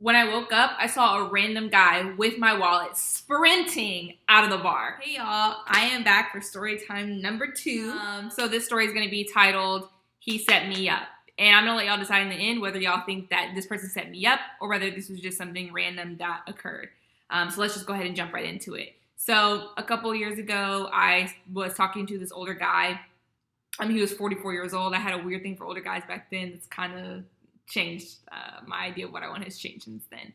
When I woke up, I saw a random guy with my wallet sprinting out of the bar. Hey y'all, I am back for story time number 2. So this story is going to be titled, He Set Me Up. And I'm going to let y'all decide in the end whether y'all think that this person set me up or whether this was just something random that occurred. So let's just go ahead and jump right into it. So a couple years ago, I was talking to this older guy. He was 44 years old. I had a weird thing for older guys back then. It's kind of changed. My idea of what I want has changed since then.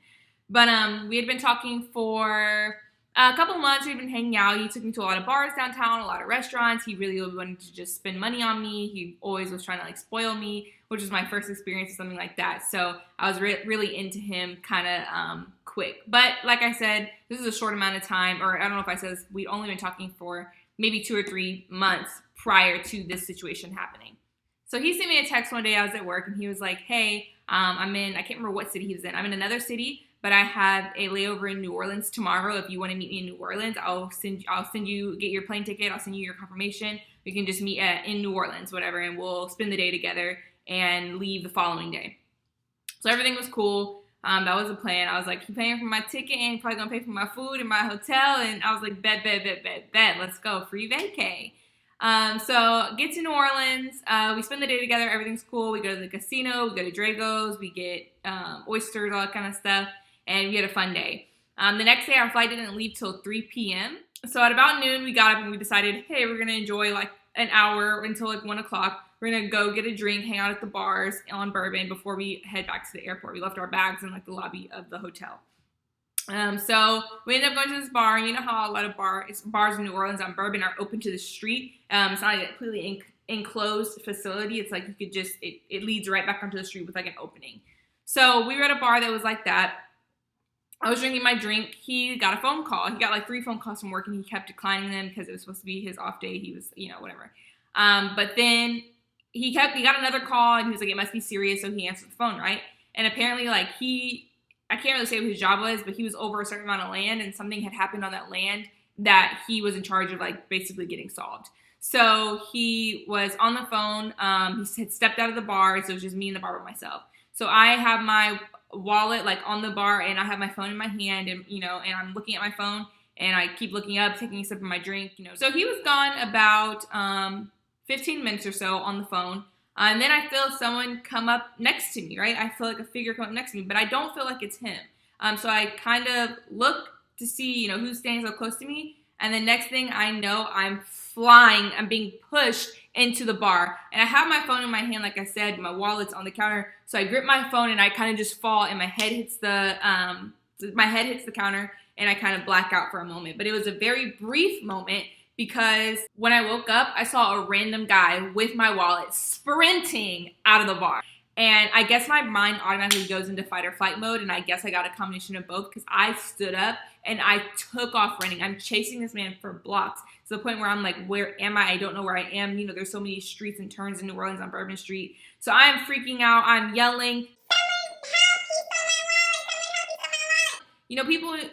But we had been talking for a couple months. We'd been hanging out. He took me to a lot of bars downtown, a lot of restaurants. He really wanted to just spend money on me. He always was trying to spoil me, which was my first experience with something like that. So I was really into him kind of quick. But like I said, this is a short amount of time, or I don't know if I said this, we'd only been talking for maybe 2 or 3 months prior to this situation happening. So he sent me a text one day. I was at work, and he was like, hey, I'm in, I can't remember what city he was in. I'm in another city, but I have a layover in New Orleans tomorrow. If you want to meet me in New Orleans, I'll send you, get your plane ticket. I'll send you your confirmation. We can just meet in New Orleans, whatever, and we'll spend the day together and leave the following day. So everything was cool. That was the plan. I was like, you're paying for my ticket and you're probably going to pay for my food and my hotel. And I was like, bet. Let's go. Free vacay. So get to New Orleans, we spend the day together, everything's cool, we go to the casino, we go to Drago's, we get, oysters, all that kind of stuff, and we had a fun day. The next day our flight didn't leave till 3 p.m., so at about noon we got up and we decided, hey, we're gonna enjoy an hour until 1 o'clock, we're gonna go get a drink, hang out at the bars on Bourbon before we head back to the airport. We left our bags in the lobby of the hotel. So we ended up going to this bar, and you know how a lot of bars in New Orleans on Bourbon are open to the street. It's not a completely enclosed facility. It's like you could just, it leads right back onto the street with an opening. So we were at a bar that was like that. I was drinking my drink. He got a phone call. He got 3 phone calls from work, and he kept declining them because it was supposed to be his off day. He was, whatever. But then he got another call, and he was like, it must be serious. So he answered the phone, right? And apparently I can't really say what his job was, but he was over a certain amount of land, and something had happened on that land that he was in charge of, basically getting solved. So he was on the phone. He had stepped out of the bar, so it was just me in the bar by myself. So I have my wallet, on the bar, and I have my phone in my hand, and, and I'm looking at my phone, and I keep looking up, taking a sip of my drink, So he was gone about 15 minutes or so on the phone. And then I feel someone come up next to me, right? I feel like a figure come up next to me, but I don't feel like it's him. So I kind of look to see, who's standing so close to me. And the next thing I know, I'm flying. I'm being pushed into the bar. And I have my phone in my hand, like I said. My wallet's on the counter. So I grip my phone and I kind of just fall, and my head hits the counter, and I kind of black out for a moment. But it was a very brief moment, because when I woke up, I saw a random guy with my wallet sprinting out of the bar. And I guess my mind automatically goes into fight or flight mode, and I guess I got a combination of both, because I stood up and I took off running. I'm chasing this man for blocks, to the point where I'm like, where am I? I don't know where I am. There's so many streets and turns in New Orleans on Bourbon Street. So I'm freaking out. I'm yelling.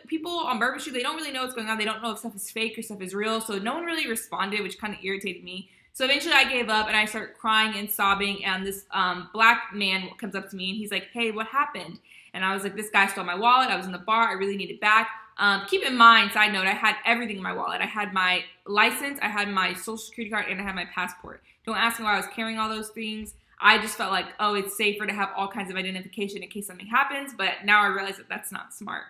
People on Bourbon Street, they don't really know what's going on. They don't know if stuff is fake or stuff is real. So no one really responded, which kind of irritated me. So eventually I gave up, and I started crying and sobbing. And this black man comes up to me, and he's like, hey, what happened? And I was like, this guy stole my wallet. I was in the bar. I really need it back. Keep in mind, side note, I had everything in my wallet. I had my license, I had my social security card, and I had my passport. Don't ask me why I was carrying all those things. I just felt like, oh, it's safer to have all kinds of identification in case something happens. But now I realize that that's not smart.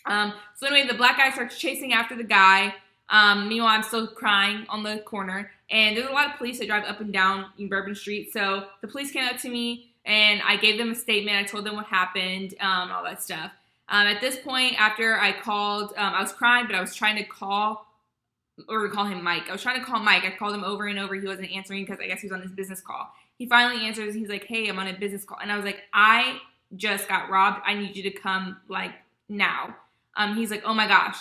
So anyway, the black guy starts chasing after the guy. Meanwhile, I'm still crying on the corner. And there's a lot of police that drive up and down in Bourbon Street. So the police came up to me, and I gave them a statement. I told them what happened, all that stuff. At this point, after I called, I was crying, but I was trying to call him Mike. I was trying to call Mike. I called him over and over. He wasn't answering because I guess he was on his business call. He finally answers. He's like, hey, I'm on a business call. And I was like, I just got robbed. I need you to come, now. He's like, oh my gosh.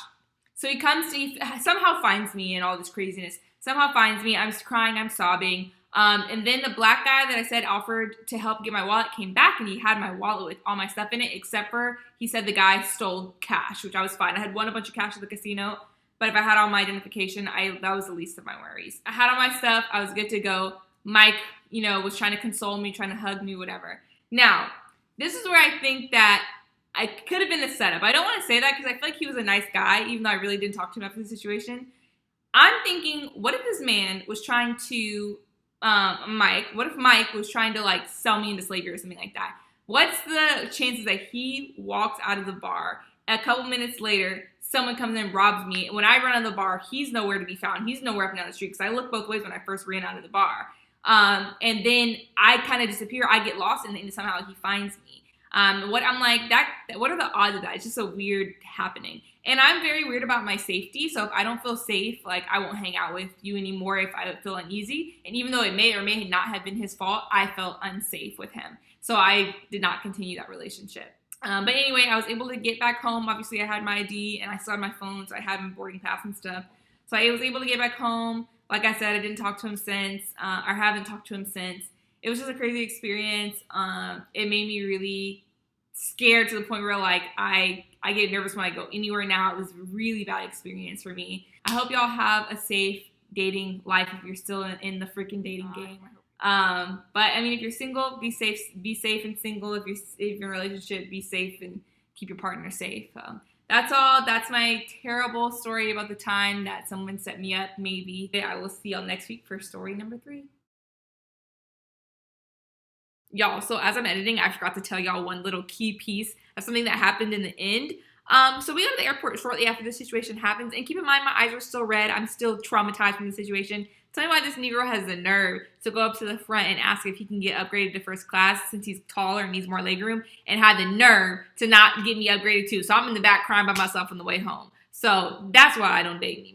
So he comes to me, somehow finds me in all this craziness. Somehow finds me. I'm crying. I'm sobbing. And then the black guy that I said offered to help get my wallet came back, and he had my wallet with all my stuff in it, except for he said the guy stole cash, which I was fine. I had won a bunch of cash at the casino, but if I had all my identification, that was the least of my worries. I had all my stuff. I was good to go. Mike, was trying to console me, trying to hug me, whatever. Now, this is where I think that it could have been a setup. I don't want to say that because I feel like he was a nice guy, even though I really didn't talk to him after the situation. I'm thinking, what if this man was trying to, what if Mike was trying to like sell me into slavery or something like that? What's the chances that he walks out of the bar, a couple minutes later, someone comes in and robs me, and when I run out of the bar, he's nowhere to be found. He's nowhere up and down the street because I looked both ways when I first ran out of the bar. And then I kind of disappear. I get lost, and somehow he finds me. What I'm like, what are the odds of that? It's just a weird happening. And I'm very weird about my safety. So if I don't feel safe, like I won't hang out with you anymore if I feel uneasy. And even though it may or may not have been his fault, I felt unsafe with him. So I did not continue that relationship. But anyway, I was able to get back home. Obviously, I had my ID and I still had my phone, so I had my boarding pass and stuff. So I was able to get back home. Like I said, I didn't talk to him since. I haven't talked to him since. It was just a crazy experience. It made me really scared to the point where like I get nervous when I go anywhere now. It was a really bad experience for me. I hope y'all have a safe dating life if you're still in the freaking dating game. But I mean, if you're single, be safe and single. If you're in a relationship, be safe and keep your partner safe. That's all. That's my terrible story about the time that someone set me up. Maybe I will see y'all next week for story number 3. Y'all, so as I'm editing, I forgot to tell y'all one little key piece of something that happened in the end. So we go to the airport shortly after this situation happens, and keep in mind my eyes are still red. I'm still traumatized from the situation. Tell me why this Negro has the nerve to go up to the front and ask if he can get upgraded to first class since he's taller and needs more legroom, and had the nerve to not get me upgraded too. So I'm in the back crying by myself on the way home. So that's why I don't date anymore.